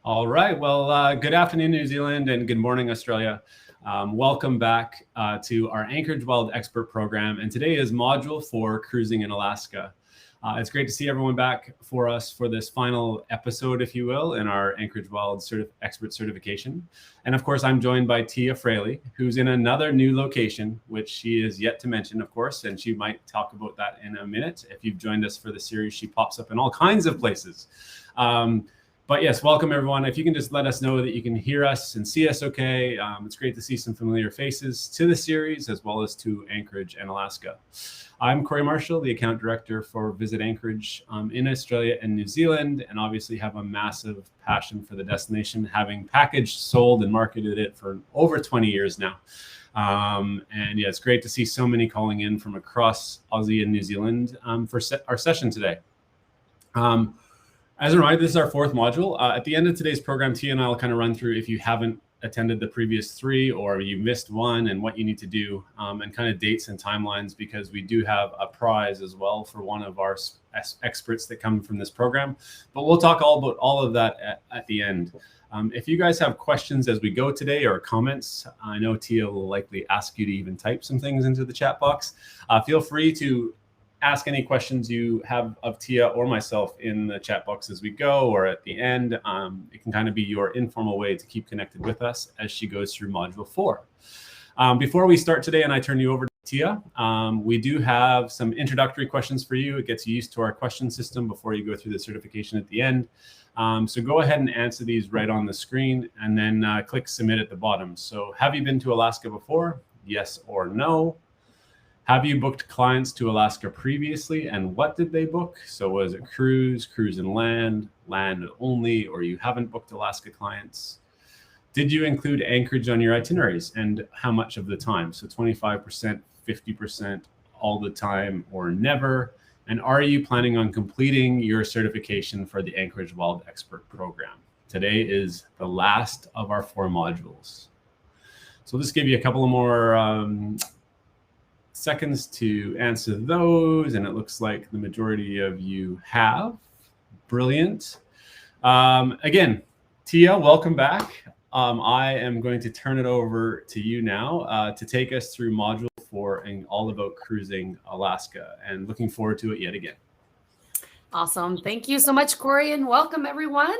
All right. Well, good afternoon, New Zealand, and good morning, Australia. Welcome back to our Anchorage Wild Expert Program. And today is Module 4, Cruising in Alaska. It's great to see everyone back for us for this final episode, if you will, in our Anchorage Wild Expert Certification. And of course, I'm joined by Tia Fraley, who's in another new location, which she is yet to mention, of course, and she might talk about that in a minute. If you've joined us for the series, she pops up in all kinds of places. But yes, welcome everyone. If you can just let us know that you can hear us and see us okay. It's great to see some familiar faces to the series as well as to Anchorage and Alaska. I'm Corey Marshall, the account director for Visit Anchorage in Australia and New Zealand, and obviously have a massive passion for the destination, having packaged, sold, and marketed it for over 20 years now. And yeah, it's great to see so many calling in from across Aussie and New Zealand for our session today. As a reminder, this is our fourth module. At the end of today's program, Tia and I will kind of run through if you haven't attended the previous three or you missed one and what you need to do and kind of dates and timelines, because we do have a prize as well for one of our experts that come from this program. But we'll talk all about all of that at the end. If you guys have questions as we go today or comments, I know Tia will likely ask you to even type some things into the chat box. Feel free to ask any questions you have of Tia or myself in the chat box as we go or at the end. It can kind of be your informal way to keep connected with us as she goes through Module 4. Before we start today and I turn you over to Tia, we do have some introductory questions for you. It gets you used to our question system before you go through the certification at the end. So go ahead and answer these right on the screen and then click submit at the bottom. So have you been to Alaska before? Yes or no? Have you booked clients to Alaska previously, and what did they book? So was it cruise and land only, or you haven't booked Alaska clients? Did you include Anchorage on your itineraries, and how much of the time? So 25%, 50%, all the time, or never? And are you planning on completing your certification for the Anchorage Wild Expert Program? Today is the last of our 4 modules. So I'll just give you a couple of more seconds to answer those, and it looks like the majority of you have. Brilliant. Again, Tia, welcome back. I am going to turn it over to you now to take us through Module 4 and all about cruising Alaska, and looking forward to it yet again. Awesome. Thank you so much, Corey, and welcome everyone.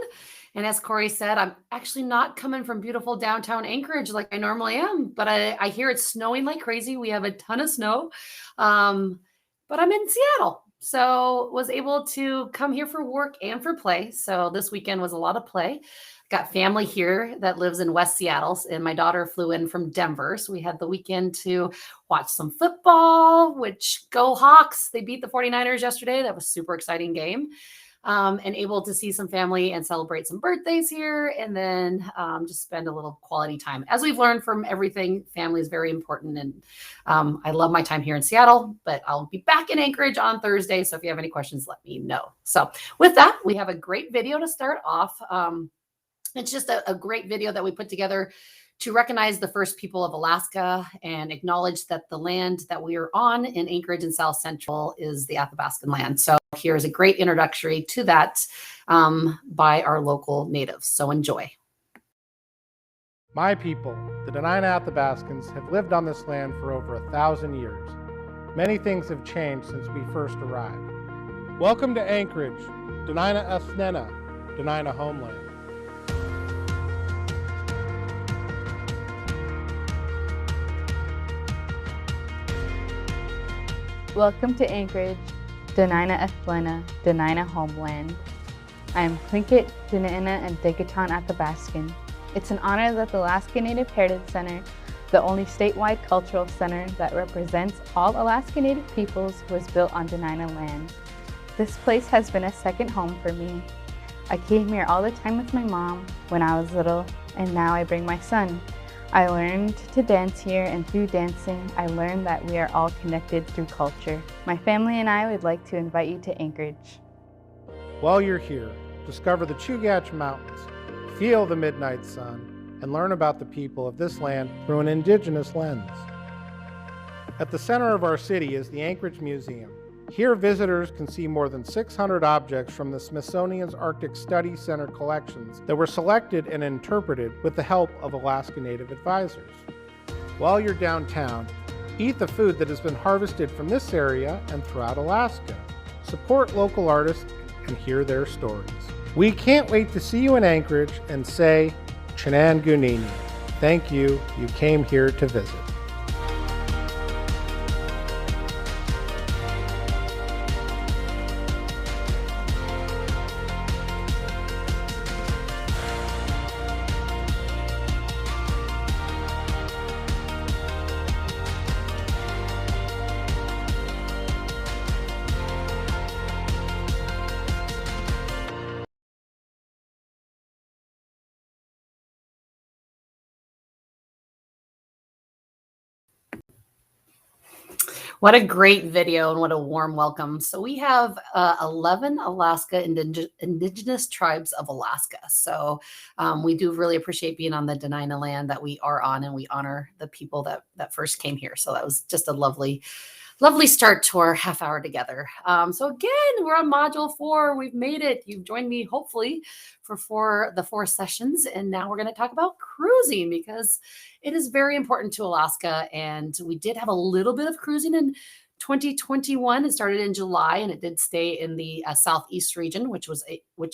And as Corey said, I'm actually not coming from beautiful downtown Anchorage like I normally am, but I hear it's snowing like crazy. We have a ton of snow, but I'm in Seattle. So was able to come here for work and for play. So this weekend was a lot of play. Got family here that lives in West Seattle, and my daughter flew in from Denver. So we had the weekend to watch some football, which go Hawks. They beat the 49ers yesterday. That was a super exciting game. And able to see some family and celebrate some birthdays here, and then just spend a little quality time. As we've learned from everything, family is very important, and I love my time here in Seattle, but I'll be back in Anchorage on Thursday, so if you have any questions, let me know. So with that, we have a great video to start off. It's just a great video that we put together to recognize the first people of Alaska and acknowledge that the land that we are on in Anchorage and South Central is the Athabascan land. So here's a great introductory to that by our local natives. So enjoy. My people, the Dena'ina Athabascans, have lived on this land for over 1,000 years. Many things have changed since we first arrived. Welcome to Anchorage, Dena'ina Athnena, Dena'ina homeland. Welcome to Anchorage, Dena'ina Athlena, Dena'ina homeland. I am Tlingit, Dena'ina, and Digiton Athabascan. It's an honor that the Alaska Native Heritage Center, the only statewide cultural center that represents all Alaska Native peoples, was built on Dena'ina land. This place has been a second home for me. I came here all the time with my mom when I was little, and now I bring my son. I learned to dance here, and through dancing, I learned that we are all connected through culture. My family and I would like to invite you to Anchorage. While you're here, discover the Chugach Mountains, feel the midnight sun, and learn about the people of this land through an indigenous lens. At the center of our city is the Anchorage Museum, Here, visitors can see more than 600 objects from the Smithsonian's Arctic Study Center collections that were selected and interpreted with the help of Alaska Native advisors. While you're downtown, eat the food that has been harvested from this area and throughout Alaska. Support local artists and hear their stories. We can't wait to see you in Anchorage and say, Chinan Gunini. Thank you. You came here to visit. What a great video and what a warm welcome. So we have 11 Alaska Indigenous tribes of Alaska. So we do really appreciate being on the Dena'ina land that we are on, and we honor the people that first came here. So that was just a lovely start to our half hour together. So again, we're on module 4. We've made it. You've joined me hopefully for the 4 sessions. And now we're going to talk about cruising, because it is very important to Alaska. And we did have a little bit of cruising in 2021. It started in July, and it did stay in the southeast region, which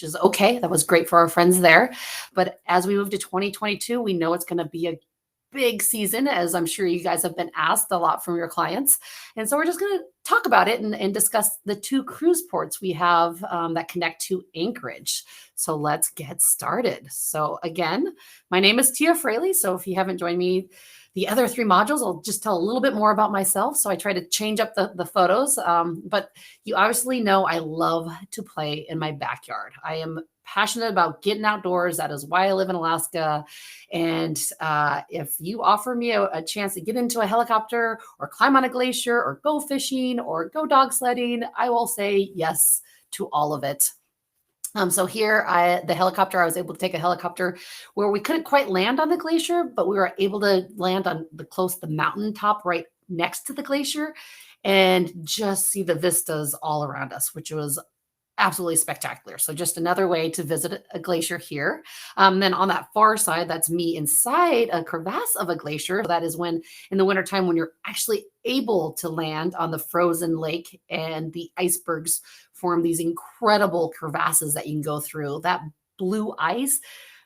is okay. That was great for our friends there. But as we move to 2022, we know it's going to be a big season, as I'm sure you guys have been asked a lot from your clients. And so we're just going to talk about it and discuss the 2 cruise ports we have that connect to Anchorage. So let's get started. So again, my name is Tia Fraley. So if you haven't joined me the other 3 modules, I'll just tell a little bit more about myself. So I try to change up the photos, but you obviously know I love to play in my backyard. I am passionate about getting outdoors. That is why I live in Alaska. And if you offer me a chance to get into a helicopter or climb on a glacier or go fishing or go dog sledding, I will say yes to all of it. So here, the helicopter, I was able to take a helicopter where we couldn't quite land on the glacier, but we were able to land on the mountaintop right next to the glacier and just see the vistas all around us, which was absolutely spectacular. So just another way to visit a glacier here. Then on that far side, that's me inside a crevasse of a glacier. That is when in the wintertime, when you're actually able to land on the frozen lake and the icebergs form these incredible crevasses that you can go through. That blue ice,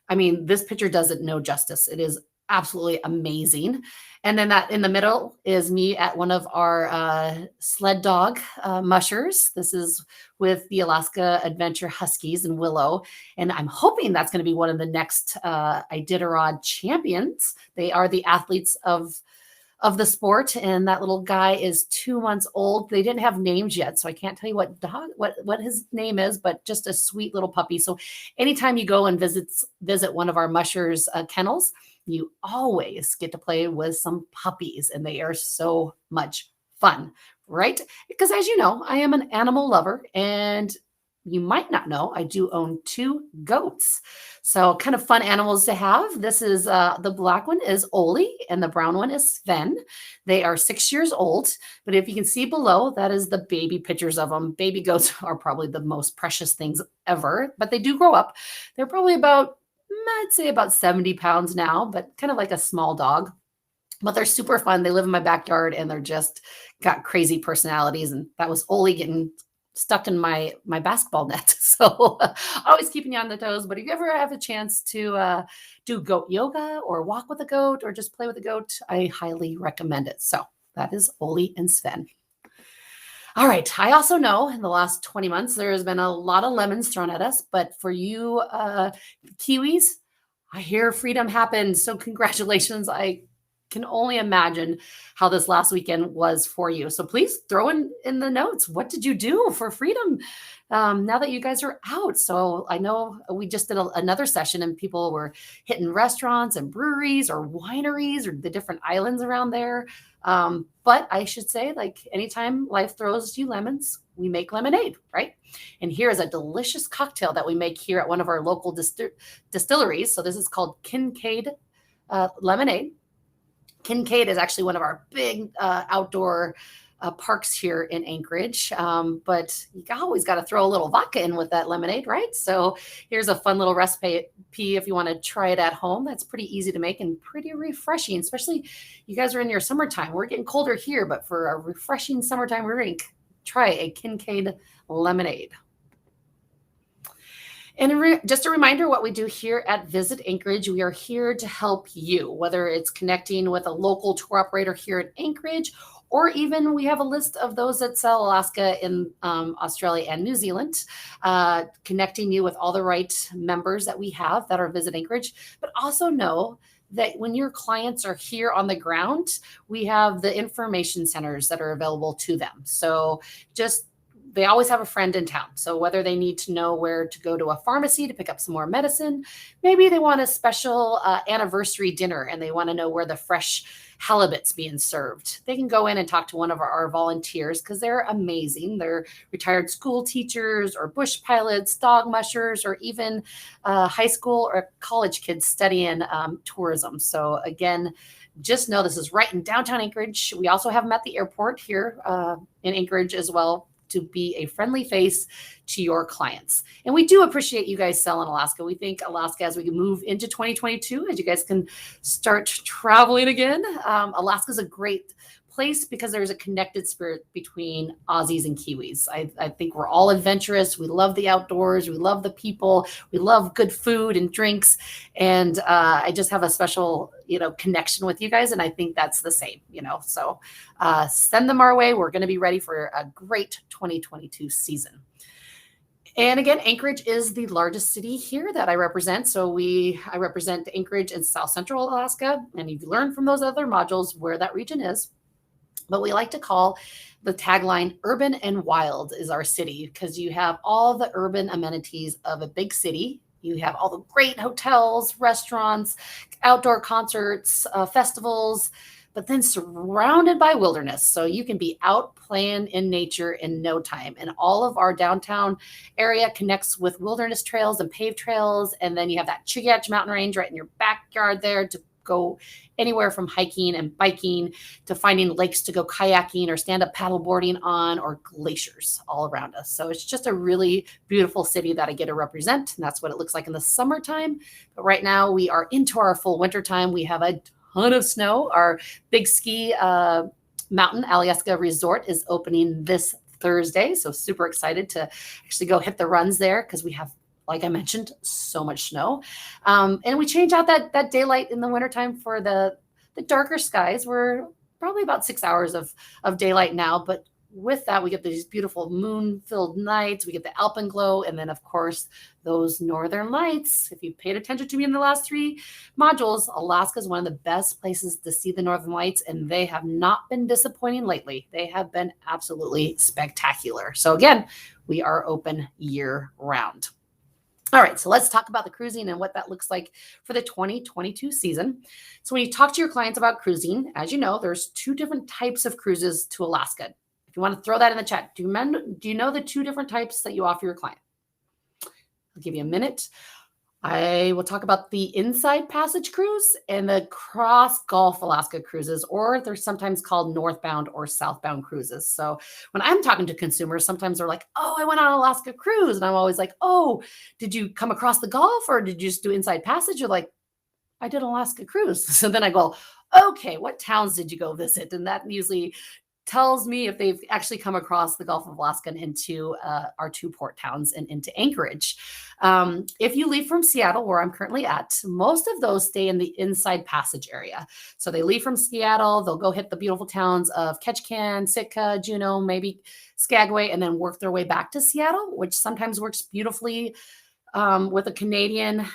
I mean, this picture does it no justice. It is absolutely amazing. And then that in the middle is me at one of our sled dog mushers. This is with the Alaska Adventure Huskies in Willow. And I'm hoping that's going to be one of the next Iditarod champions. They are the athletes of the sport. And that little guy is 2 months old. They didn't have names yet, so I can't tell you what his name is, but just a sweet little puppy. So anytime you go and visit one of our mushers kennels, you always get to play with some puppies, and they are so much fun, right? Because as you know, I am an animal lover, and you might not know, I do own 2 goats. So kind of fun animals to have. This is the black one is Oli, and the brown one is Sven. They are 6 years old, but if you can see below, that is the baby pictures of them. Baby goats are probably the most precious things ever, but they do grow up. They're probably I'd say about 70 pounds now, but kind of like a small dog. But they're super fun. They live in my backyard, and they're just got crazy personalities. And that was Oli getting stuck in my basketball net. So always keeping you on the toes. But if you ever have a chance to do goat yoga or walk with a goat or just play with a goat, I highly recommend it. So that is Oli and Sven. All right. I also know in the last 20 months, there has been a lot of lemons thrown at us. But for you Kiwis, I hear freedom happened. So congratulations. I can only imagine how this last weekend was for you. So please throw in the notes. What did you do for freedom now that you guys are out? So I know we just did another session, and people were hitting restaurants and breweries or wineries or the different islands around there. But I should say, like, anytime life throws you lemons, we make lemonade, right? And here is a delicious cocktail that we make here at one of our local distilleries. So this is called Kincaid lemonade. Kincaid is actually one of our big outdoor parks here in Anchorage. But you always got to throw a little vodka in with that lemonade, right? So here's a fun little recipe if you want to try it at home. That's pretty easy to make and pretty refreshing, especially you guys are in your summertime. We're getting colder here, but for a refreshing summertime drink, try a Kincaid lemonade. And just a reminder what we do here at Visit Anchorage. We are here to help you, whether it's connecting with a local tour operator here in Anchorage, or even we have a list of those that sell Alaska in Australia and New Zealand, connecting you with all the right members that we have that are Visit Anchorage. But also know that when your clients are here on the ground, we have the information centers that are available to them. So they always have a friend in town. So whether they need to know where to go to a pharmacy to pick up some more medicine, maybe they want a special anniversary dinner and they want to know where the fresh halibut's being served, they can go in and talk to one of our volunteers because they're amazing. They're retired school teachers or bush pilots, dog mushers, or even high school or college kids studying tourism. So again, just know this is right in downtown Anchorage. We also have them at the airport here in Anchorage as well, to be a friendly face to your clients. And we do appreciate you guys selling Alaska. We think Alaska, as we move into 2022, as you guys can start traveling again, Alaska is a great place because there's a connected spirit between Aussies and Kiwis. I think we're all adventurous. We love the outdoors. We love the people. We love good food and drinks. And I just have a special, connection with you guys. And I think that's the same, so send them our way. We're going to be ready for a great 2022 season. And again, Anchorage is the largest city here that I represent. So I represent Anchorage and South Central Alaska. And you've learned from those other modules where that region is. But we like to call the tagline urban and wild is our city because you have all the urban amenities of a big city. You have all the great hotels, restaurants, outdoor concerts, festivals, but then surrounded by wilderness. So you can be out playing in nature in no time. And all of our downtown area connects with wilderness trails and paved trails. And then you have that Chugach mountain range right in your backyard there to go anywhere from hiking and biking to finding lakes to go kayaking or stand up paddle boarding on, or glaciers all around us. So it's just a really beautiful city that I get to represent. And that's what it looks like in the summertime. But right now we are into our full winter time. We have a ton of snow. Our big ski mountain, Alyeska Resort, is opening this Thursday. So super excited to actually go hit the runs there because we have, like I mentioned, so much snow. And we change out that daylight in the wintertime for the darker skies. We're probably about 6 hours of daylight now. But with that, we get these beautiful moon-filled nights. We get the alpenglow. And then, of course, those northern lights. If you paid attention to me in the last 3 modules, Alaska is one of the best places to see the northern lights. And they have not been disappointing lately. They have been absolutely spectacular. So again, we are open year round. All right, so let's talk about the cruising and what that looks like for the 2022 season. So when you talk to your clients about cruising, as you know, there's 2 different types of cruises to Alaska. If you want to throw that in the chat, do you know the 2 different types that you offer your client? I'll give you a minute. I will talk about the Inside Passage cruise and the Cross Gulf Alaska cruises, or they're sometimes called northbound or southbound cruises. So when I'm talking to consumers, sometimes they're like, oh, I went on an Alaska cruise. And I'm always like, oh, did you come across the Gulf or did you just do Inside Passage? You're like, I did an Alaska cruise. So then I go, okay, what towns did you go visit? And that usually tells me if they've actually come across the Gulf of Alaska and into our 2 port towns and into Anchorage. If you leave from Seattle, where I'm currently at, most of those stay in the Inside Passage area. So they leave from Seattle, they'll go hit the beautiful towns of Ketchikan, Sitka, Juneau, maybe Skagway, and then work their way back to Seattle, which sometimes works beautifully with a Canadian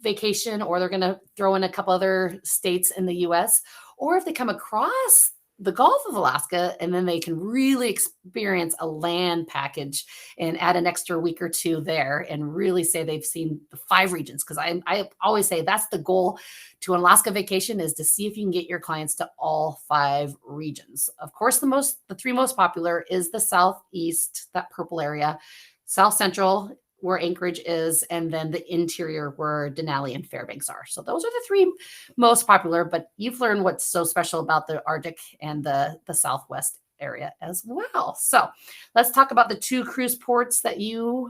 vacation, or they're going to throw in a couple other states in the US. Or if they come across the Gulf of Alaska, and then they can really experience a land package and add an extra week or 2 there and really say they've seen the 5 regions. Because I always say that's the goal to an Alaska vacation, is to see if you can get your clients to all 5 regions. Of course, the 3 most popular is the Southeast, that purple area, South Central, where Anchorage is, and then the interior where Denali and Fairbanks are. So those are the 3 most popular, but you've learned what's so special about the Arctic and the Southwest area as well. So let's talk about the 2 cruise ports that your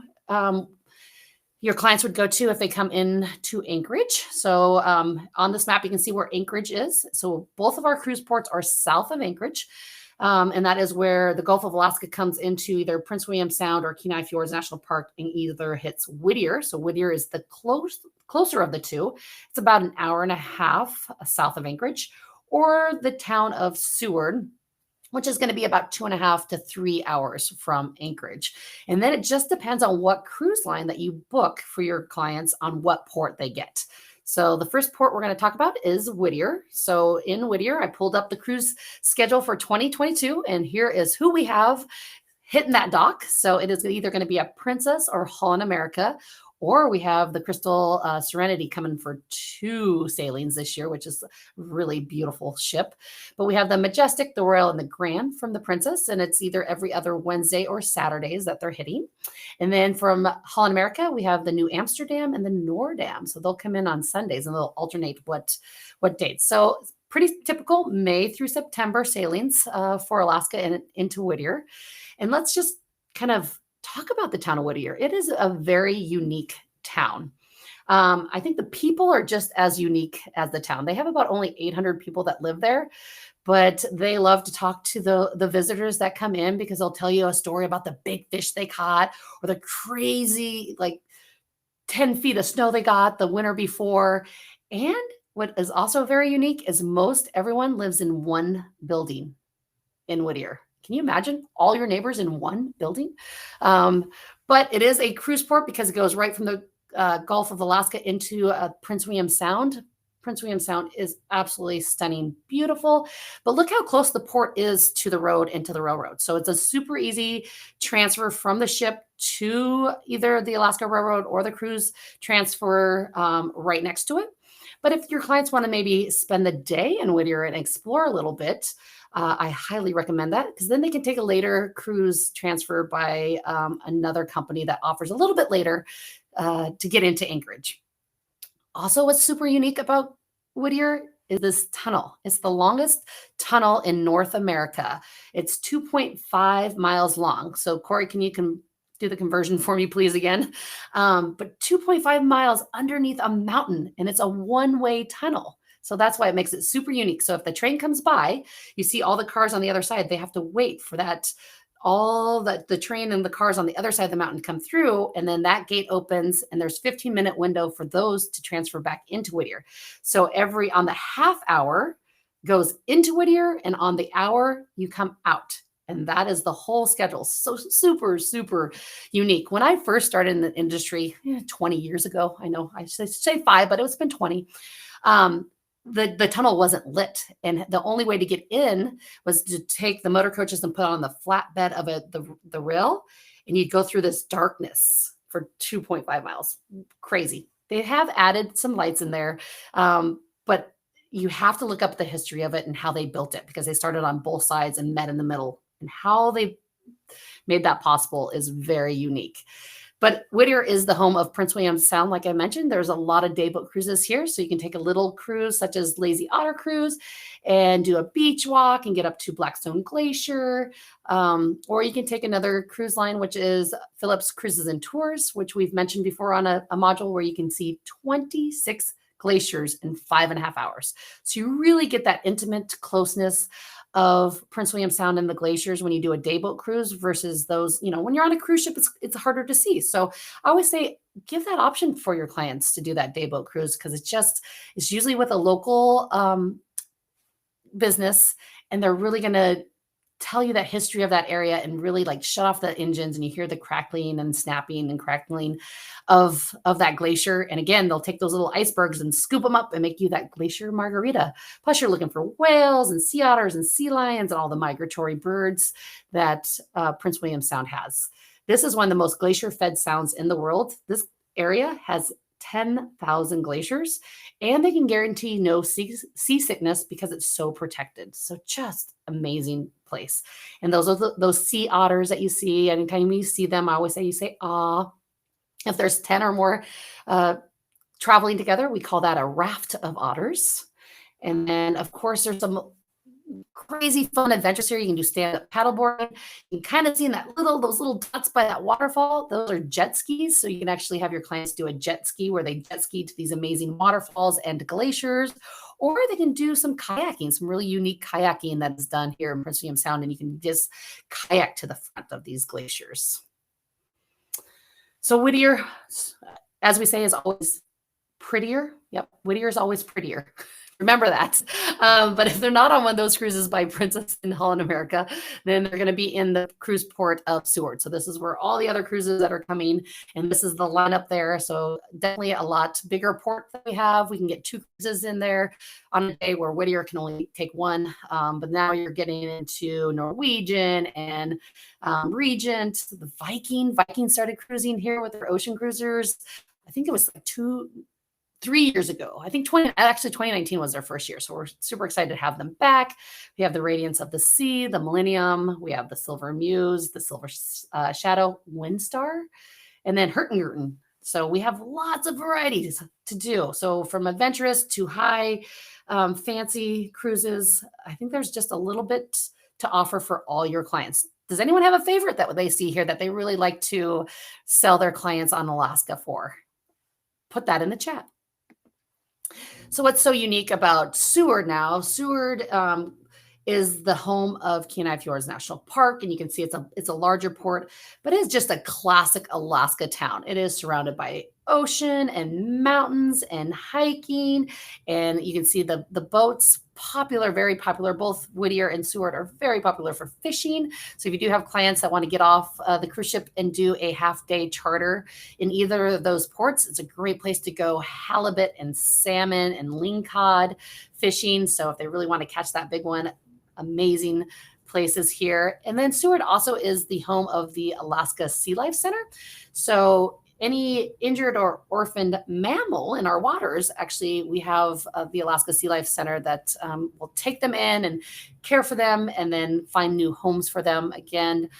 clients would go to if they come in to Anchorage. So on this map, you can see where Anchorage is. So both of our cruise ports are south of Anchorage. And that is where the Gulf of Alaska comes into either Prince William Sound or Kenai Fjords National Park, and either hits Whittier. So Whittier is the closer of the 2. It's about an hour and a half south of Anchorage, or the town of Seward, which is going to be about 2.5 to 3 hours from Anchorage. And then it just depends on what cruise line that you book for your clients on what port they get. So the first port we're going to talk about is Whittier. So in Whittier, I pulled up the cruise schedule for 2022, and here is who we have hitting that dock. So it is either going to be a Princess or Holland America, or we have the Crystal Serenity coming for 2 sailings this year, which is a really beautiful ship. But we have the Majestic, the Royal, and the Grand from the Princess, and it's either every other Wednesday or Saturdays that they're hitting. And then from Holland America, we have the New Amsterdam and the Noordam. So they'll come in on Sundays, and they'll alternate what dates. So pretty typical May through September sailings for Alaska and into Whittier. And let's just kind of talk about the town of Whittier. It is a very unique town. I think the people are just as unique as the town. They have about only 800 people that live there, but they love to talk to the visitors that come in, because they'll tell you a story about the big fish they caught, or the crazy 10 feet of snow they got the winter before. And what is also very unique is most everyone lives in one building in Whittier. Can you imagine all your neighbors in one building? But it is a cruise port because it goes right from the Gulf of Alaska into Prince William Sound. Prince William Sound is absolutely stunning, beautiful. But look how close the port is to the road and to the railroad. So it's a super easy transfer from the ship to either the Alaska Railroad or the cruise transfer right next to it. But if your clients want to maybe spend the day in Whittier and explore a little bit, I highly recommend that, because then they can take a later cruise transfer by another company that offers a little bit later to get into Anchorage. Also, what's super unique about Whittier is this tunnel. It's the longest tunnel in North America. It's 2.5 miles long. So Corey, can you do the conversion for me, please, again? But 2.5 miles underneath a mountain, and it's a one-way tunnel. So that's why it makes it super unique. So if the train comes by, you see all the cars on the other side, they have to wait for the train and the cars on the other side of the mountain come through, and then that gate opens, and there's 15-minute window for those to transfer back into Whittier. So on the half hour goes into Whittier, and on the hour you come out. And that is the whole schedule. So super, super unique. When I first started in the industry 20 years ago, I know I should say 5, but it's been 20. The tunnel wasn't lit, and the only way to get in was to take the motor coaches and put on the flatbed of the rail, and you'd go through this darkness for 2.5 miles. Crazy. They have added some lights in there, but you have to look up the history of it and how they built it, because they started on both sides and met in the middle, and how they made that possible is very unique. But Whittier is the home of Prince William Sound. Like I mentioned, there's a lot of dayboat cruises here. So you can take a little cruise such as Lazy Otter Cruise and do a beach walk and get up to Blackstone Glacier. Or you can take another cruise line, which is Phillips Cruises and Tours, which we've mentioned before on a module, where you can see 26 glaciers in 5.5 hours. So you really get that intimate closeness of Prince William Sound and the glaciers when you do a dayboat cruise versus those, when you're on a cruise ship, it's harder to see. So I always say, give that option for your clients to do that dayboat cruise, because it's usually with a local business, and they're really going to tell you that history of that area and really shut off the engines, and you hear the crackling and snapping and crackling of that glacier. And again, they'll take those little icebergs and scoop them up and make you that glacier margarita. Plus you're looking for whales and sea otters and sea lions and all the migratory birds that Prince William Sound has. This is one of the most glacier fed sounds in the world. This area has 10,000 glaciers, and they can guarantee no seasickness because it's so protected. So just amazing place. And those are those sea otters that you see. Anytime you see them, I always say, you say, "Ah." If there's 10 or more traveling together, we call that a raft of otters. And then, of course, there's some crazy fun adventures here. You can do stand-up paddleboarding. You can kind of see those little dots by that waterfall. Those are jet skis. So you can actually have your clients do a jet ski where they jet ski to these amazing waterfalls and glaciers, or they can do some kayaking, some really unique kayaking that is done here in Prince William Sound, and you can just kayak to the front of these glaciers. So Whittier, as we say, is always prettier. Yep, Whittier is always prettier. Remember that. But if they're not on one of those cruises by Princess in Holland America, then they're going to be in the cruise port of Seward. So this is where all the other cruises that are coming, and this is the lineup there. So definitely a lot bigger port that we have. We can get 2 cruises in there on a day where Whittier can only take 1. But now you're getting into Norwegian and Regent, the Viking. Viking started cruising here with their ocean cruisers. I think it was like 3 years ago. I think 2019 was their first year. So we're super excited to have them back. We have the Radiance of the Sea, the Millennium. We have the Silver Muse, the Silver Shadow, Windstar, and then Hurtigruten. So we have lots of varieties to do. So from adventurous to high fancy cruises, I think there's just a little bit to offer for all your clients. Does anyone have a favorite that they see here that they really like to sell their clients on Alaska for? Put that in the chat. So what's so unique about Seward now? Seward is the home of Kenai Fjords National Park, and you can see it's a larger port, but it is just a classic Alaska town. It is surrounded by ocean and mountains and hiking, and you can see the boats, popular, very popular. Both Whittier and Seward are very popular for fishing. So if you do have clients that want to get off the cruise ship and do a half-day charter in either of those ports, it's a great place to go halibut and salmon and lingcod fishing. So if they really want to catch that big one, amazing places here. And then Seward also is the home of the Alaska Sea Life Center. So any injured or orphaned mammal in our waters, actually, we have the Alaska Sea Life Center that will take them in and care for them and then find new homes for them. Again,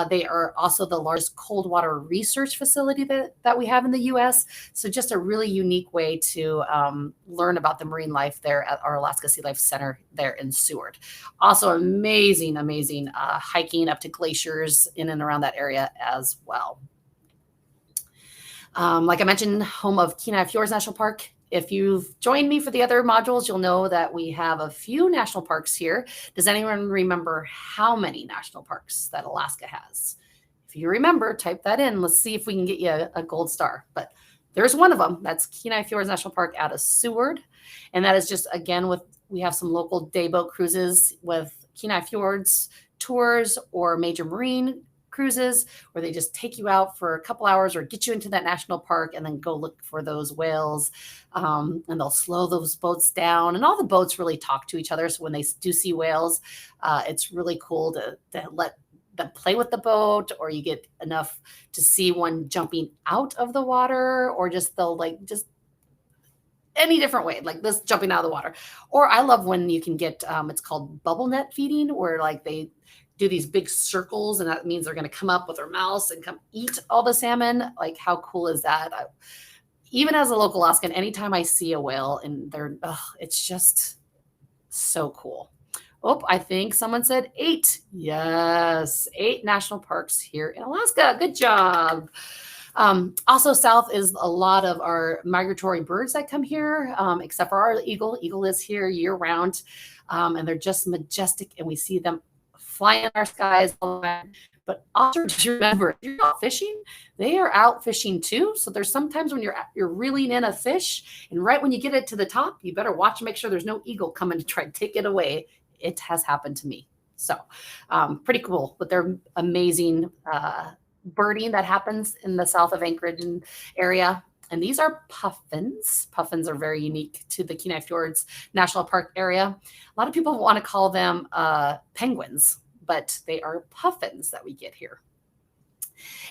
they are also the largest cold water research facility that we have in the U.S. So just a really unique way to learn about the marine life there at our Alaska Sea Life Center there in Seward. Also amazing hiking up to glaciers in and around that area as well. Like I mentioned, home of Kenai Fjords National Park. If you've joined me for the other modules, you'll know that we have a few national parks here. Does anyone remember how many national parks that Alaska has? If you remember, type that in. Let's see if we can get you a gold star. But there's one of them. That's Kenai Fjords National Park out of Seward. And that is just, again, we have some local dayboat cruises with Kenai Fjords tours or major marine cruises where they just take you out for a couple hours or get you into that national park and then go look for those whales. And they'll slow those boats down, and all the boats really talk to each other. So when they do see whales, it's really cool to let them play with the boat, or you get enough to see one jumping out of the water, or they'll just any different way, like this jumping out of the water. Or I love when you can get, it's called bubble net feeding, where they do these big circles, and that means they're going to come up with their mouths and come eat all the salmon. Like, how cool is that? Even as a local Alaskan, anytime I see a whale and it's just so cool. Oh, I think someone said 8. Yes, 8 national parks here in Alaska. Good job. Also south is a lot of our migratory birds that come here, except for our eagle. Eagle is here year round, and they're just majestic, and we see them fly in our skies all the time. But also just remember, if you're out fishing, they are out fishing too. So there's sometimes when you're reeling in a fish, and right when you get it to the top, you better watch and make sure there's no eagle coming to try to take it away. It has happened to me. So pretty cool with their amazing birding that happens in the south of Anchorage area. And these are puffins. Puffins are very unique to the Kenai Fjords National Park area. A lot of people want to call them penguins, but they are puffins that we get here.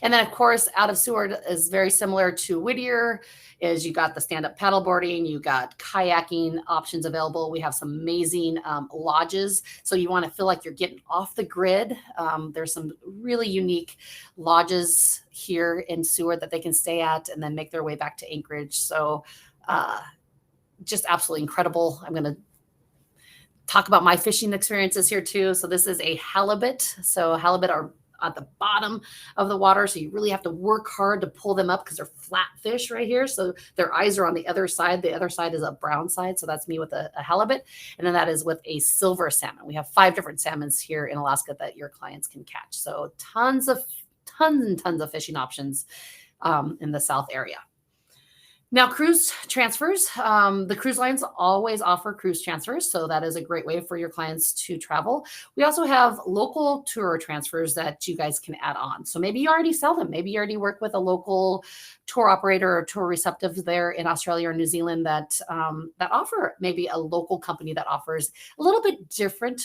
And then, of course, out of Seward is very similar to Whittier. Is you got the stand-up paddleboarding, you got kayaking options available. We have some amazing lodges. So you want to feel like you're getting off the grid. There's some really unique lodges here in Seward that they can stay at and then make their way back to Anchorage. So just absolutely incredible. I'm going to talk about my fishing experiences here too. So this is a halibut. So halibut are at the bottom of the water. So you really have to work hard to pull them up because they're flat fish right here. So their eyes are on the other side. The other side is a brown side. So that's me with a halibut. And then that is with a silver salmon. We have 5 different salmons here in Alaska that your clients can catch. So tons and tons of fishing options in the South area. Now, cruise transfers. The cruise lines always offer cruise transfers, so that is a great way for your clients to travel. We also have local tour transfers that you guys can add on. So maybe you already sell them. Maybe you already work with a local tour operator or tour receptive there in Australia or New Zealand that offer maybe a local company that offers a little bit different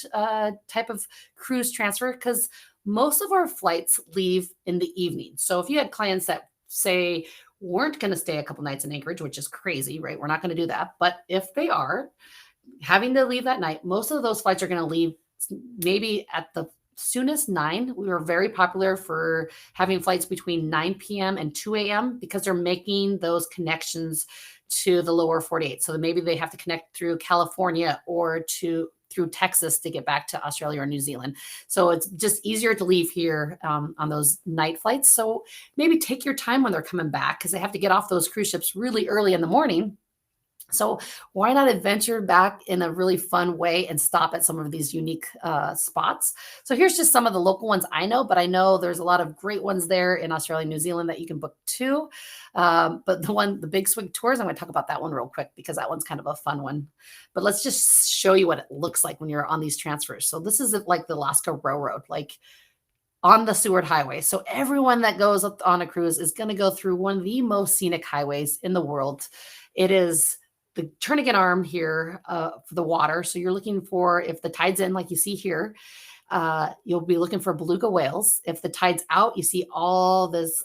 type of cruise transfer, because most of our flights leave in the evening. So if you had clients that say weren't going to stay a couple nights in Anchorage, which is crazy, right? We're not going to do that. But if they are having to leave that night, most of those flights are going to leave maybe at the soonest 9. We were very popular for having flights between 9 p.m. and 2 a.m. because they're making those connections to the lower 48. So maybe they have to connect through California or through Texas to get back to Australia or New Zealand. So it's just easier to leave here on those night flights. So maybe take your time when they're coming back, because they have to get off those cruise ships really early in the morning. So why not adventure back in a really fun way and stop at some of these unique spots? So here's just some of the local ones I know, but I know there's a lot of great ones there in Australia and New Zealand that you can book too. But the Big Swig Tours, I'm going to talk about that one real quick because that one's kind of a fun one. But let's just show you what it looks like when you're on these transfers. So this is like the Alaska Railroad, like on the Seward Highway. So everyone that goes on a cruise is going to go through one of the most scenic highways in the world. It is the Turnagain Arm here for the water. So you're looking for, if the tide's in, like you see here, you'll be looking for beluga whales. If the tide's out, you see all this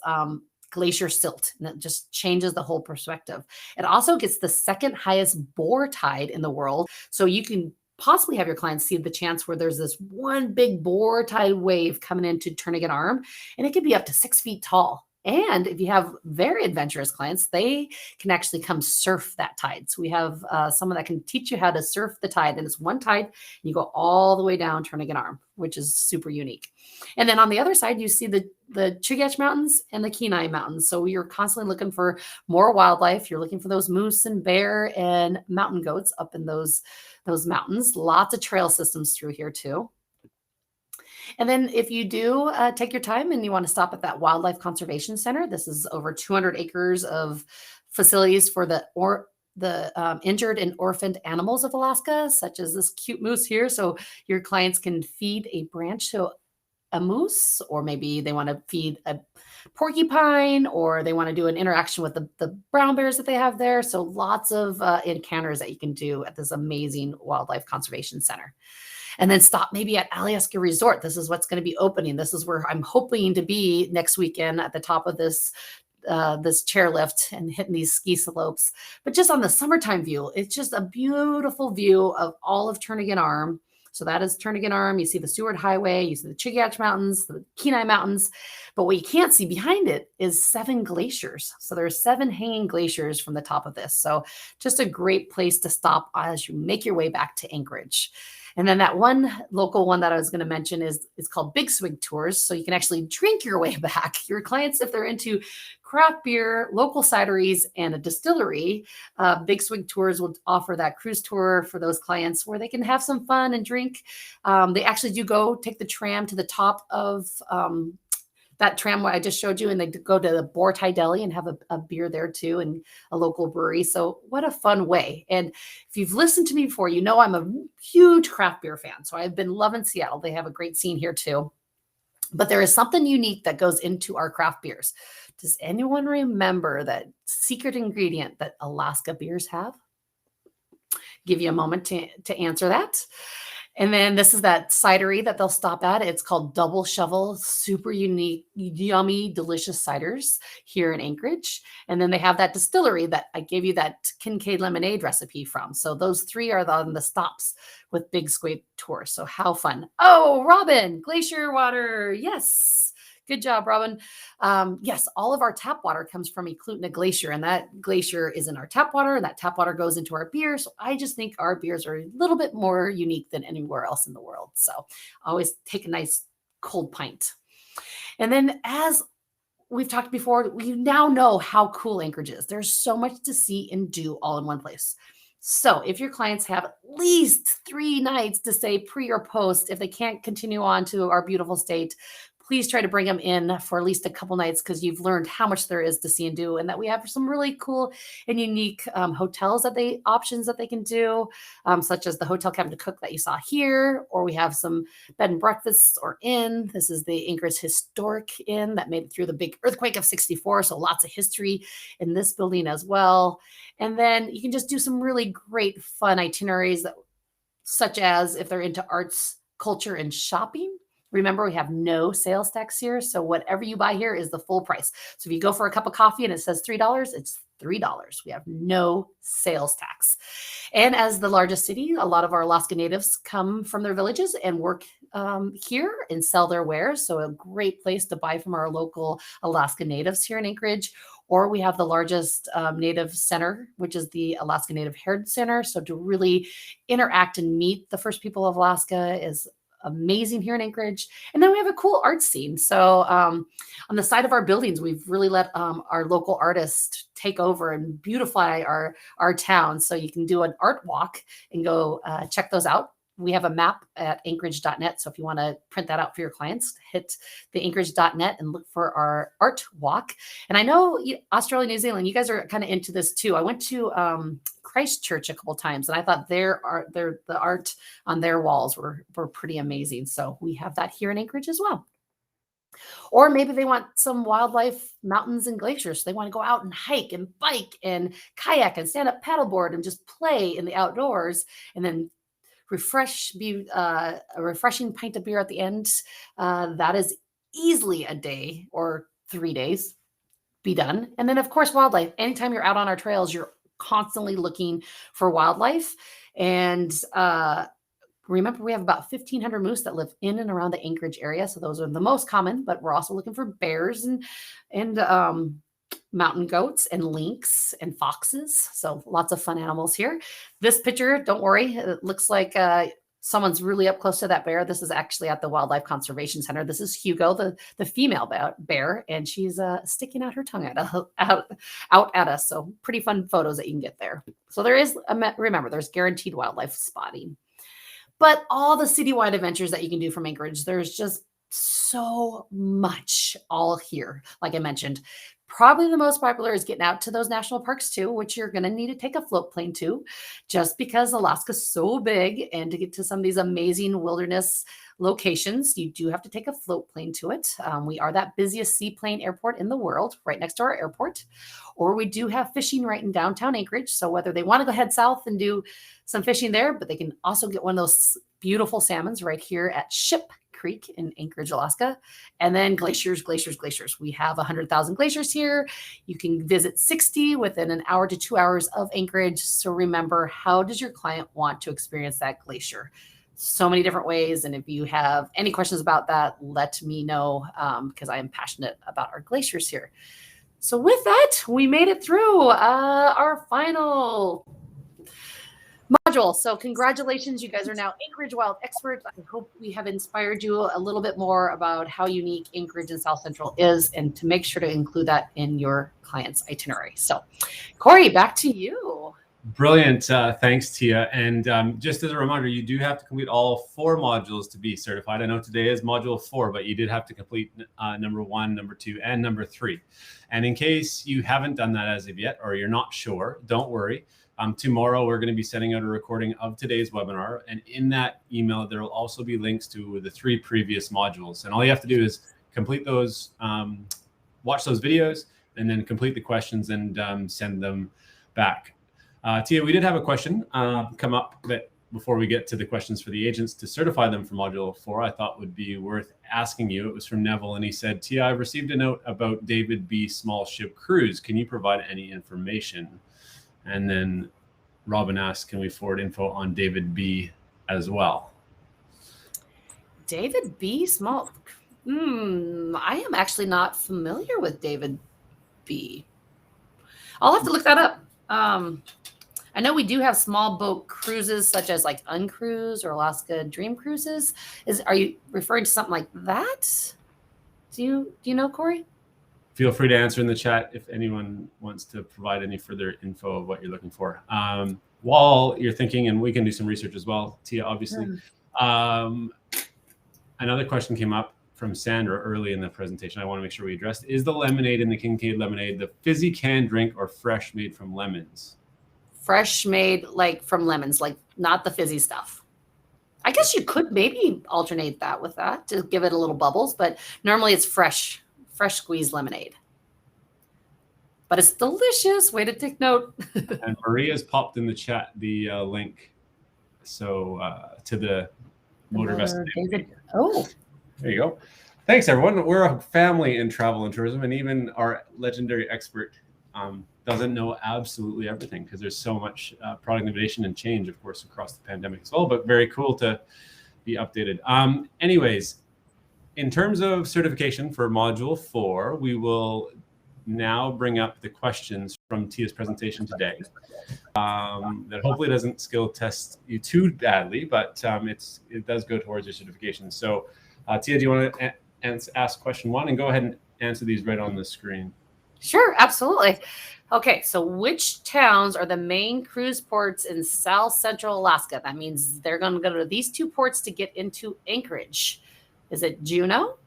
glacier silt, and it just changes the whole perspective. It also gets the second highest boar tide in the world. So you can possibly have your clients see the chance where there's this one big boar tide wave coming into Turnagain Arm, and it could be up to 6 feet tall. And if you have very adventurous clients, they can actually come surf that tide. So we have someone that can teach you how to surf the tide. And it's one tide, and you go all the way down Turnagain Arm, which is super unique. And then on the other side, you see the Chugach Mountains and the Kenai Mountains. So you're constantly looking for more wildlife. You're looking for those moose and bear and mountain goats up in those mountains. Lots of trail systems through here too. And then if you do take your time and you want to stop at that Wildlife Conservation Center, this is over 200 acres of facilities for the injured and orphaned animals of Alaska, such as this cute moose here. So your clients can feed a branch to a moose, or maybe they want to feed a porcupine, or they want to do an interaction with the brown bears that they have there. So lots of encounters that you can do at this amazing Wildlife Conservation Center. And then stop maybe at Alyeska Resort. This is what's going to be opening. This is where I'm hoping to be next weekend at the top of this chairlift and hitting these ski slopes. But just on the summertime view, it's just a beautiful view of all of Turnagain Arm. So that is Turnagain Arm. You see the Seward Highway, you see the Chugach Mountains, the Kenai Mountains. But what you can't see behind it is 7 glaciers. So there are 7 hanging glaciers from the top of this. So just a great place to stop as you make your way back to Anchorage. And then that one local one that I was going to mention is called Big Swig Tours. So you can actually drink your way back. Your clients, if they're into craft beer, local cideries, and a distillery, Big Swig Tours will offer that cruise tour for those clients where they can have some fun and drink. They actually do go take the tram to the top of that tram I just showed you, and they go to the Boar Tie Deli and have a beer there too, and a local brewery. So what a fun way. And if you've listened to me before, you know I'm a huge craft beer fan. So I've been loving Seattle. They have a great scene here too. But there is something unique that goes into our craft beers. Does anyone remember that secret ingredient that Alaska beers have? Give you a moment to answer that. And then this is that cidery that they'll stop at. It's called Double Shovel, super unique, yummy, delicious ciders here in Anchorage. And then they have that distillery that I gave you that Kincaid lemonade recipe from. So those 3 are on the stops with Big Swig Tours. So how fun. Oh, Robin, glacier water. Yes. Good job, Robin. Yes, all of our tap water comes from Eklutna Glacier, and that glacier is in our tap water, and that tap water goes into our beer. So I just think our beers are a little bit more unique than anywhere else in the world. So always take a nice cold pint. And then, as we've talked before, we now know how cool Anchorage is. There's so much to see and do all in one place. So if your clients have at least 3 nights to stay pre or post, if they can't continue on to our beautiful state, please try to bring them in for at least a couple nights, because you've learned how much there is to see and do, and that we have some really cool and unique hotels options that they can do, such as the Hotel Cabin to Cook that you saw here, or we have some bed and breakfasts or inn. This is the Anchorage Historic Inn that made it through the big earthquake of '64, so lots of history in this building as well. And then you can just do some really great fun itineraries, such as if they're into arts, culture, and shopping. Remember, we have no sales tax here. So whatever you buy here is the full price. So if you go for a cup of coffee and it says $3, it's $3. We have no sales tax. And as the largest city, a lot of our Alaska Natives come from their villages and work here and sell their wares. So a great place to buy from our local Alaska Natives here in Anchorage. Or we have the largest Native center, which is the Alaska Native Heritage Center. So to really interact and meet the first people of Alaska is amazing here in Anchorage. And then we have a cool art scene. So on the side of our buildings, we've really let our local artists take over and beautify our town. So you can do an art walk and go check those out. We have a map at anchorage.net. So if you want to print that out for your clients, hit the anchorage.net and look for our art walk. And I know Australia, New Zealand, you guys are kind of into this too. I went to Christchurch a couple times, and I thought the art on their walls were pretty amazing. So we have that here in Anchorage as well. Or maybe they want some wildlife, mountains, and glaciers. So they want to go out and hike and bike and kayak and stand up paddleboard and just play in the outdoors, and then be a refreshing pint of beer at the end. That is easily a day or 3 days be done. And then, of course, wildlife. Anytime you're out on our trails, you're constantly looking for wildlife. And remember, we have about 1,500 moose that live in and around the Anchorage area. So those are the most common, but we're also looking for bears and mountain goats and lynx and foxes. So lots of fun animals here. This picture, don't worry, it looks like someone's really up close to that bear. This is actually at the Wildlife Conservation Center. This is Hugo, the female bear, and she's sticking out her tongue out at us. So pretty fun photos that you can get there. So there is, remember, there's guaranteed wildlife spotting. But all the citywide adventures that you can do from Anchorage, there's just so much all here. Like I mentioned, probably the most popular is getting out to those national parks too, which you're going to need to take a float plane to, just because Alaska's so big. And to get to some of these amazing wilderness locations, you do have to take a float plane to it. We are that busiest seaplane airport in the world, right next to our airport. Or we do have fishing right in downtown Anchorage. So whether they want to go head south and do some fishing there, but they can also get one of those beautiful salmons right here at Ship Creek in Anchorage, Alaska. And then glaciers. We have 100,000 glaciers here. You can visit 60 within an hour to 2 hours of Anchorage. So remember, how does your client want to experience that glacier? So many different ways. And if you have any questions about that, let me know, because I am passionate about our glaciers here. So with that, we made it through our final module. So congratulations, you guys are now Anchorage Wild experts. I hope we have inspired you a little bit more about how unique Anchorage and South Central is, and to make sure to include that in your client's itinerary. So Corey, back to you. Brilliant. Thanks, Tia. And just as a reminder, you do have to complete all 4 modules to be certified. I know today is module 4, but you did have to complete number 1, number 2, and number 3. And in case you haven't done that as of yet, or you're not sure, don't worry. Tomorrow, we're going to be sending out a recording of today's webinar. And in that email, there will also be links to the 3 previous modules. And all you have to do is complete those, watch those videos, and then complete the questions and send them back. Tia, we did have a question come up that before we get to the questions for the agents to certify them for module 4, I thought would be worth asking you. It was from Neville, and he said, Tia, I've received a note about David B. Small Ship Cruise. Can you provide any information? And then Robin asked, can we forward info on David B. as well? David B. Small. I am actually not familiar with David B. I'll have to look that up. I know we do have small boat cruises such as like Uncruise or Alaska Dream Cruises. Are you referring to something like that? Do you know, Corey? Feel free to answer in the chat if anyone wants to provide any further info of what you're looking for. While you're thinking, and we can do some research as well, Tia, obviously. Another question came up from Sandra early in the presentation I want to make sure we addressed. Is the lemonade in the Kincaid lemonade the fizzy canned drink or fresh made from lemons? Fresh made like from lemons, like not the fizzy stuff. I guess you could maybe alternate that with that to give it a little bubbles, but normally it's fresh squeezed lemonade. But it's delicious. Way to take note. And Maria's popped in the chat the link to the Motor Vesta. Oh, there you go. Thanks, everyone. We're a family in travel and tourism, and even our legendary expert doesn't know absolutely everything because there's so much product innovation and change, of course, across the pandemic as well, but very cool to be updated. Anyways, in terms of certification for Module 4, we will now bring up the questions from Tia's presentation today. That hopefully doesn't skill test you too badly, but it does go towards your certification. So Tia, do you want to ask question 1 and go ahead and answer these right on the screen? Sure, absolutely. Okay, so which towns are the main cruise ports in South Central Alaska? That means they're going to go to these 2 ports to get into Anchorage. Is it Juneau,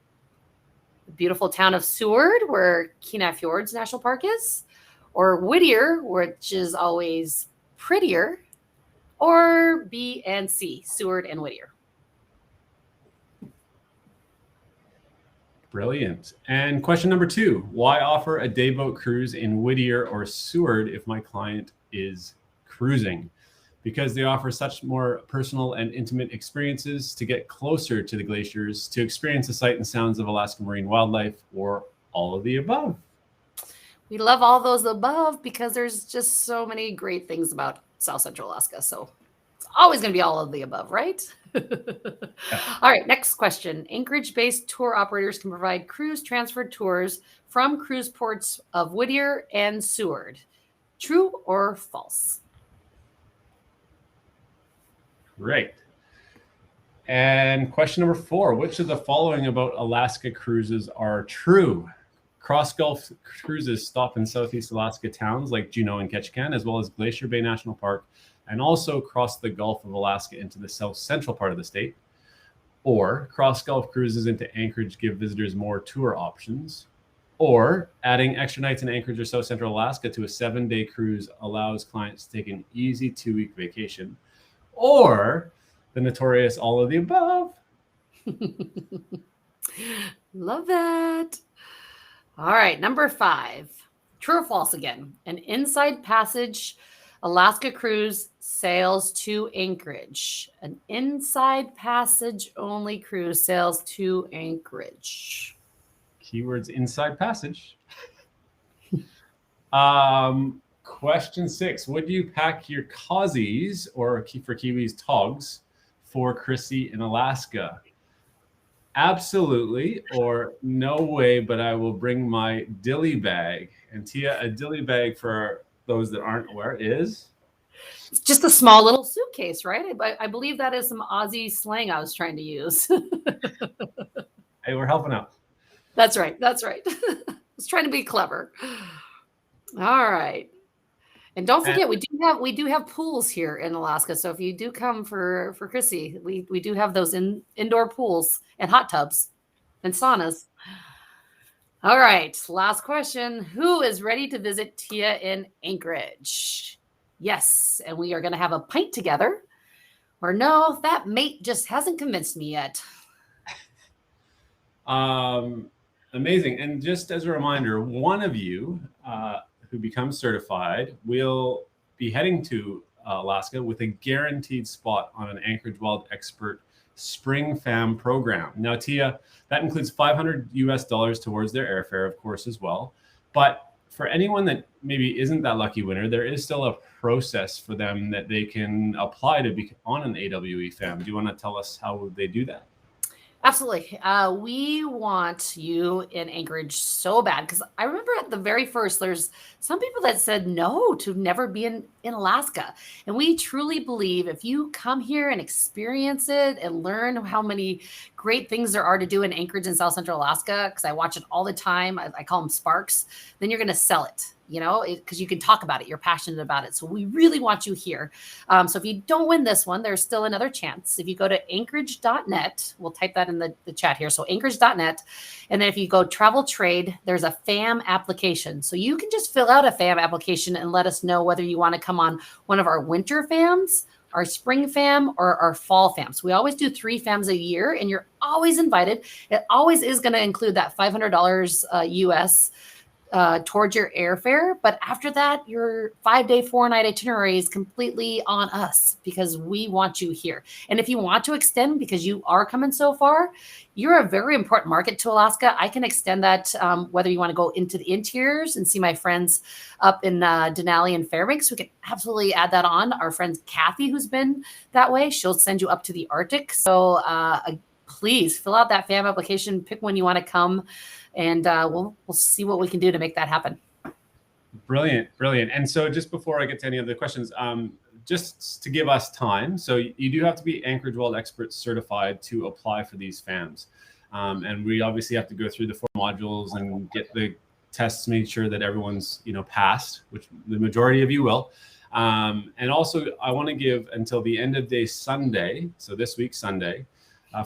the beautiful town of Seward, where Kenai Fjords National Park is, or Whittier, which is always prettier, or B and C, Seward and Whittier? Brilliant. And question number 2, why offer a dayboat cruise in Whittier or Seward if my client is cruising? Because they offer such more personal and intimate experiences to get closer to the glaciers, to experience the sight and sounds of Alaska marine wildlife, or all of the above. We love all those above because there's just so many great things about South Central Alaska. So it's always going to be all of the above, right? All right, next question. Anchorage-based tour operators can provide cruise transfer tours from cruise ports of Whittier and Seward. True or false? Great. And question number 4, which of the following about Alaska cruises are true? Cross Gulf cruises stop in Southeast Alaska towns like Juneau and Ketchikan, as well as Glacier Bay National Park, and also cross the Gulf of Alaska into the south central part of the state. Or Cross Gulf cruises into Anchorage give visitors more tour options. Or adding extra nights in Anchorage or South Central Alaska to a 7-day cruise allows clients to take an easy 2-week vacation. Or the notorious all of the above. Love that. All right, number 5. True or false again? An inside passage Alaska cruise sails to Anchorage. An inside passage only cruise sails to Anchorage. Keywords inside passage. Question 6. Would you pack your cozies, or for Kiwis, togs, for Chrissy in Alaska? Absolutely, or no way, but I will bring my dilly bag. And Tia, a dilly bag, for those that aren't aware, is? It's just a small little suitcase, right? I believe that is some Aussie slang I was trying to use. Hey, we're helping out. That's right. I was trying to be clever. All right. And don't forget, we do have pools here in Alaska. So if you do come for Chrissy, we do have those indoor pools and hot tubs and saunas. All right, last question. Who is ready to visit Tia in Anchorage? Yes, and we are going to have a pint together. Or no, that mate just hasn't convinced me yet. Amazing. And just as a reminder, one of you who becomes certified will be heading to Alaska with a guaranteed spot on an Anchorage Wild Expert Spring Fam program. Now, Tia, that includes $500 US towards their airfare, of course, as well. But for anyone that maybe isn't that lucky winner, there is still a process for them that they can apply to be on an AWE Fam. Do you want to tell us how they do that? Absolutely. We want you in Anchorage so bad because I remember at the very first, there's some people that said no to never be in Alaska. And we truly believe if you come here and experience it and learn how many great things there are to do in Anchorage and South Central Alaska, because I watch it all the time, I call them sparks, then you're going to sell it. Because you can talk about it, you're passionate about it. So we really want you here. So if you don't win this one, there's still another chance. If you go to Anchorage.net, we'll type that in the chat here. So Anchorage.net. And then if you go travel trade, there's a FAM application. So you can just fill out a FAM application and let us know whether you want to come on one of our winter FAMs, our spring FAM, or our fall FAMs. We always do 3 FAMs a year, and you're always invited. It always is going to include that $500 US towards your airfare. But after that, your 5-day, 4-night itinerary is completely on us because we want you here. And if you want to extend because you are coming so far, you're a very important market to Alaska. I can extend that whether you want to go into the interiors and see my friends up in Denali and Fairbanks. We can absolutely add that on. Our friend Kathy, who's been that way, she'll send you up to the Arctic. So please fill out that FAM application, pick when you want to come, and we'll see what we can do to make that happen. Brilliant. And so just before I get to any other questions, just to give us time, so you do have to be Anchorage Wild Expert certified to apply for these FAMs. And we obviously have to go through the 4 modules and get the tests made sure that everyone's passed, which the majority of you will. And also I want to give until the end of day Sunday, so this week Sunday,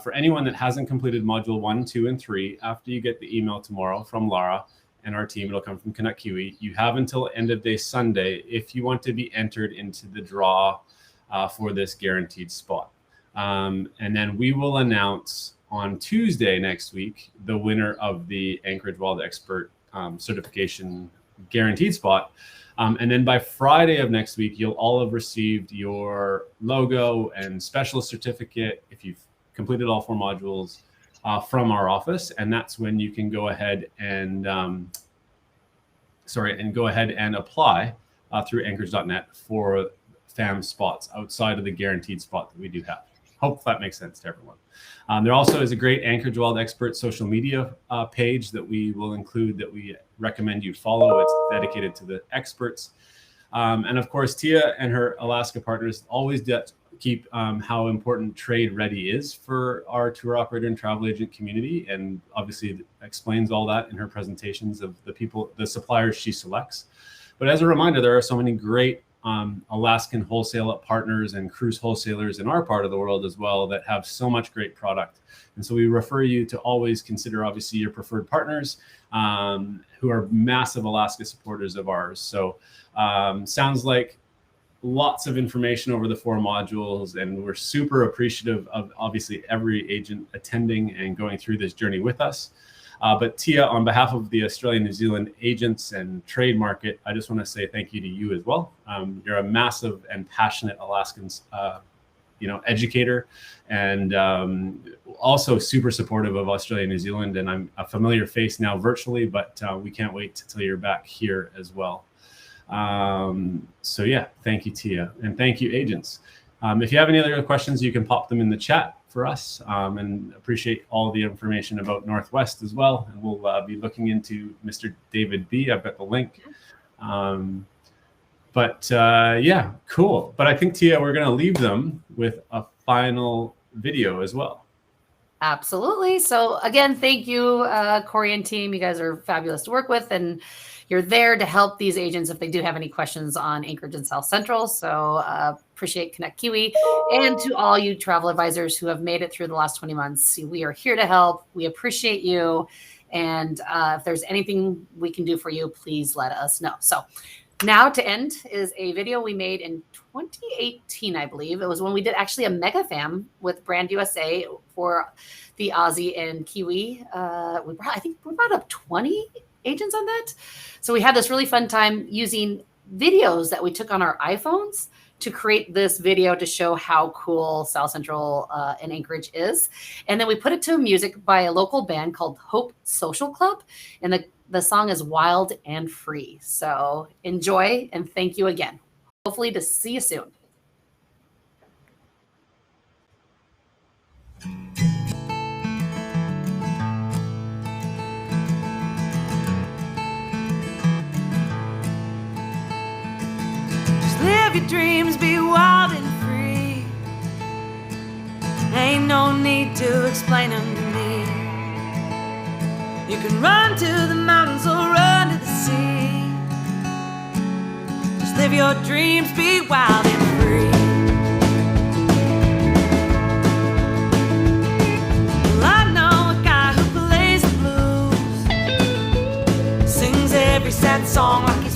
for anyone that hasn't completed module 1, 2, and 3, after you get the email tomorrow from Lara and our team, it'll come from Canuck Kiwi, you have until end of day Sunday if you want to be entered into the draw for this guaranteed spot. And then we will announce on Tuesday next week the winner of the Anchorage Wild Expert certification guaranteed spot. And then by Friday of next week, you'll all have received your logo and special certificate if you've completed all 4 modules from our office, and that's when you can go ahead and apply through Anchorage.net for FAM spots outside of the guaranteed spot that we do have. Hope that makes sense to everyone. There also is a great Anchorage Wild Expert social media page that we will include that we recommend you follow. It's dedicated to the experts. And of course, Tia and her Alaska partners always keep how important trade ready is for our tour operator and travel agent community, and obviously explains all that in her presentations of the suppliers she selects. But as a reminder, there are so many great Alaskan wholesale partners and cruise wholesalers in our part of the world as well that have so much great product. And so we refer you to always consider obviously your preferred partners who are massive Alaska supporters of ours. So sounds like lots of information over the 4 modules, and we're super appreciative of obviously every agent attending and going through this journey with us. But Tia, on behalf of the Australian New Zealand agents and trade market, I just want to say thank you to you as well. You're a massive and passionate Alaskans, educator, and also super supportive of Australia and New Zealand. And I'm a familiar face now virtually, but we can't wait till you're back here as well. So yeah, thank you, Tia, and thank you, agents. If you have any other questions, you can pop them in the chat for us, and appreciate all the information about Northwest as well. And we'll be looking into Mr. David B. I've got the link. Yeah, cool. But I think, Tia, we're going to leave them with a final video as well. Absolutely. So again, thank you, Corey and team. You guys are fabulous to work with, and you're there to help these agents if they do have any questions on Anchorage and South Central. So appreciate Canuck Kiwi, and to all you travel advisors who have made it through the last 20 months. We are here to help. We appreciate you. And if there's anything we can do for you, please let us know. So now to end is a video we made in 2018, I believe. It was when we did actually a mega fam with Brand USA for the Aussie and Kiwi. I think we brought up 20 agents on that. So we had this really fun time using videos that we took on our iPhones to create this video to show how cool South Central and Anchorage is. And then we put it to music by a local band called Hope Social Club. And the song is Wild and Free. So enjoy, and thank you again. Hopefully to see you soon. your dreams be wild and free. Ain't no need to explain them to me. You can run to the mountains or run to the sea. Just live your dreams, be wild and free. Well, I know a guy who plays the blues, sings every sad song like